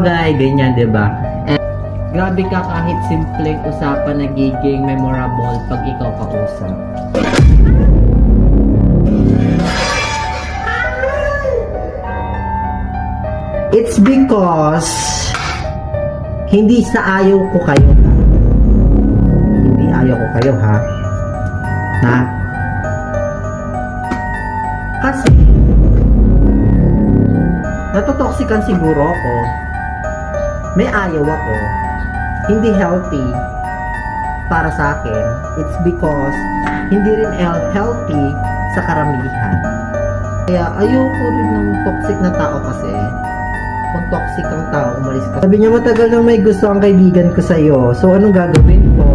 bagay, ganyan, diba? And grabe ka kahit simpleng usapan nagiging memorable pag ikaw kausap. It's because hindi sa ayaw ko kayo. Hindi ayaw ko kayo, ha? Ha? Kasi natotoxican siguro ako. May ayaw ako. Hindi healthy para sa akin. It's because hindi rin healthy sa karamihan. Kaya ayoko rin ng toxic na tao kasi kung toxic ang tao, umalis ka. Sabi niya matagal nang may gusto ang kaibigan ko sa'yo. So anong gagawin ko?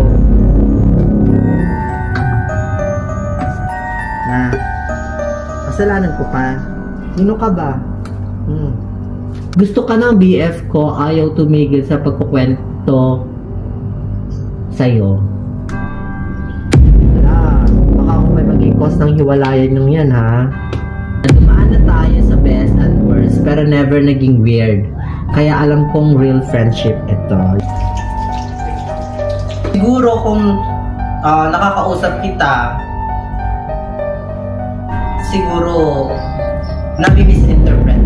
Na kasalanan ko pa. Sino ka ba? Gusto ka ng BF ko, ayaw tumigil sa pagkukwento sa'yo. Wala. Baka kung may maging cause ng hiwalayan nung yan, ha? Dumaan na tayo sa best and worst, pero never naging weird. Kaya alam kong real friendship ito. Siguro kung nakakausap kita, siguro nabi-misinterpret